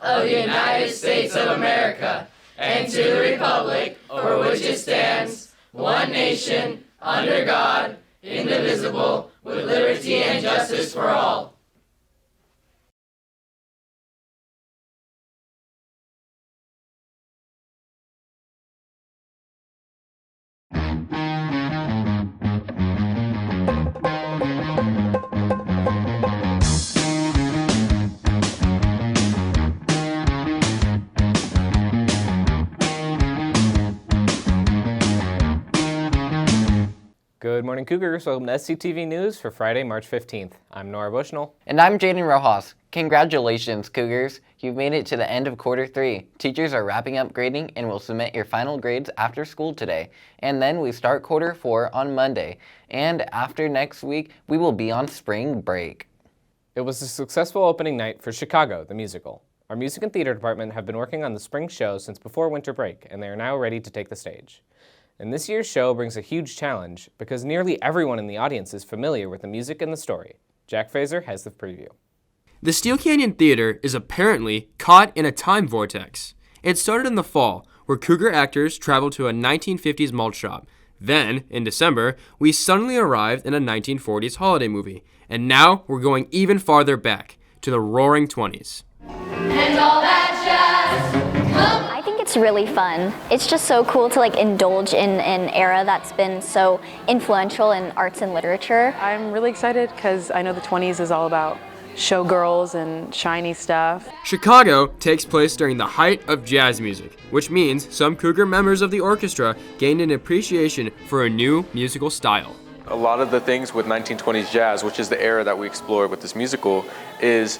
of the United States of America, and to the republic for which it stands, one nation, under God, indivisible, with liberty and justice for all. Good morning, Cougars. Welcome to SCTV News for Friday, March 15th. I'm Nora Bushnell. And I'm Jaden Rojas. Congratulations, Cougars. You've made it to the end of quarter 3. Teachers are wrapping up grading and will submit your final grades after school today. And then we start quarter 4 on Monday. And after next week, we will be on spring break. It was a successful opening night for Chicago, the musical. Our music and theater department have been working on the spring show since before winter break, and they are now ready to take the stage. And this year's show brings a huge challenge because nearly everyone in the audience is familiar with the music and the story. Jack Fraser has the preview. The Steel Canyon Theater is apparently caught in a time vortex. It started in the fall, where Cougar actors traveled to a 1950s malt shop. Then, in December, we suddenly arrived in a 1940s holiday movie. And now we're going even farther back, to the Roaring 20s. And all that jazz. I think it's really fun. It's just so cool to indulge in an era that's been so influential in arts and literature. I'm really excited because I know the 20s is all about showgirls and shiny stuff. Chicago takes place during the height of jazz music, which means some Cougar members of the orchestra gained an appreciation for a new musical style. A lot of the things with 1920s jazz, which is the era that we explore with this musical, is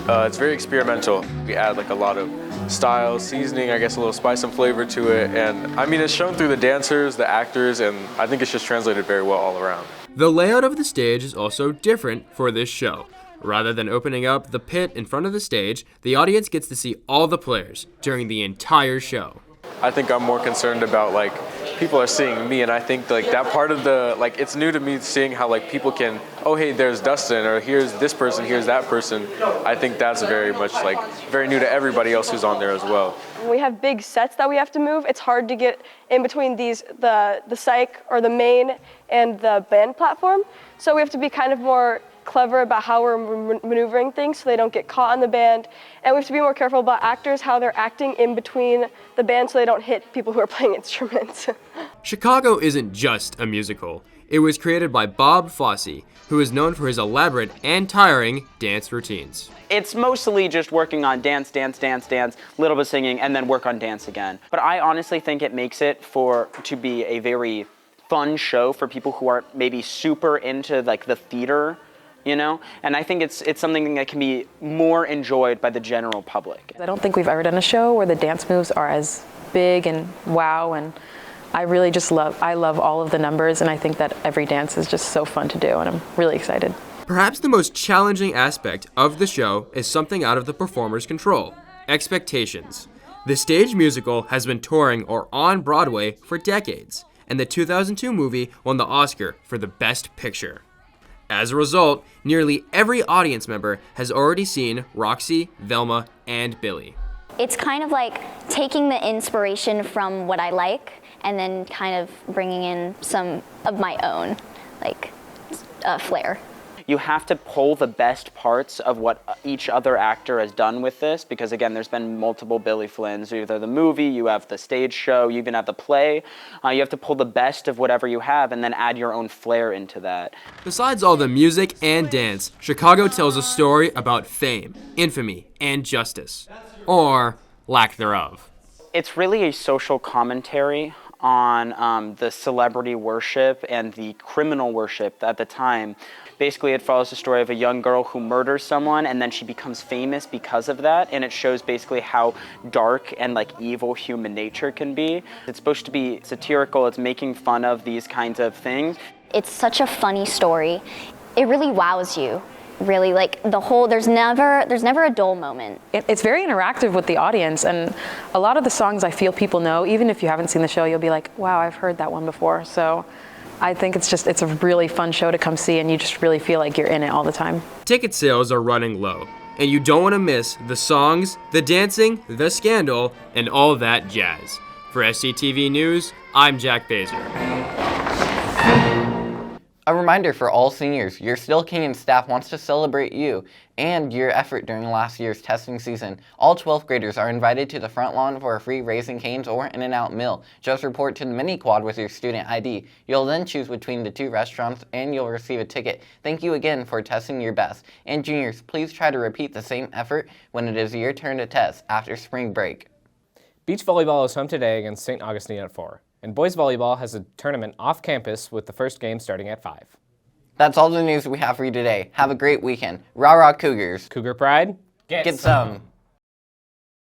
it's very experimental. We add a lot of style, seasoning, I guess a little spice and flavor to it, and I mean it's shown through the dancers, the actors, and I think it's just translated very well all around. The layout of the stage is also different for this show. Rather than opening up the pit in front of the stage, the audience gets to see all the players during the entire show. I think I'm more concerned about people are seeing me, and I think that part of the it's new to me seeing how people can, oh hey, there's Dustin, or here's this person, here's that person. I think that's very much very new to everybody else who's on there as well. We have big sets that we have to move. It's hard to get in between the psych or the main and the band platform. So we have to be kind of more clever about how we're maneuvering things so they don't get caught on the band. And we have to be more careful about actors, how they're acting in between the band so they don't hit people who are playing instruments. Chicago isn't just a musical. It was created by Bob Fosse, who is known for his elaborate and tiring dance routines. It's mostly just working on dance, little bit singing, and then work on dance again. But I honestly think it makes it to be a very fun show for people who aren't maybe super into the theater, and I think it's something that can be more enjoyed by the general public. I don't think we've ever done a show where the dance moves are as big and wow, and I really just love all of the numbers, and I think that every dance is just so fun to do, and I'm really excited. Perhaps the most challenging aspect of the show is something out of the performer's control: expectations. The stage musical has been touring or on Broadway for decades, and the 2002 movie won the Oscar for the Best Picture. As a result, nearly every audience member has already seen Roxy, Velma, and Billy. It's kind of taking the inspiration from what I like and then kind of bringing in some of my own, flair. You have to pull the best parts of what each other actor has done with this, because again, there's been multiple Billy Flynns. Either the movie, you have the stage show, you even have the play. You have to pull the best of whatever you have and then add your own flair into that. Besides all the music and dance, Chicago tells a story about fame, infamy, and justice. Or lack thereof. It's really a social commentary on the celebrity worship and the criminal worship at the time. Basically, it follows the story of a young girl who murders someone, and then she becomes famous because of that, and it shows basically how dark and evil human nature can be. It's supposed to be satirical, it's making fun of these kinds of things. It's such a funny story. It really wows you. Really, there's never a dull moment. It's very interactive with the audience, and a lot of the songs I feel people know. Even if you haven't seen the show, you'll be like, wow, I've heard that one before. So I think it's a really fun show to come see, and you just really feel like you're in it all the time. Ticket sales are running low. and you don't want to miss the songs, the dancing, the scandal, and all that jazz. For SCTV News, I'm Jack Baser. A reminder for all seniors, your Still King staff wants to celebrate you and your effort during last year's testing season. All 12th graders are invited to the front lawn for a free Raising Cane's or In-N-Out meal. Just report to the mini quad with your student ID. You'll then choose between the two restaurants and you'll receive a ticket. Thank you again for testing your best. And juniors, please try to repeat the same effort when it is your turn to test after spring break. Beach volleyball is home today against St. Augustine at 4. And boys volleyball has a tournament off campus with the first game starting at 5. That's all the news we have for you today. Have a great weekend. Rah rah Cougars. Cougar Pride, Get some.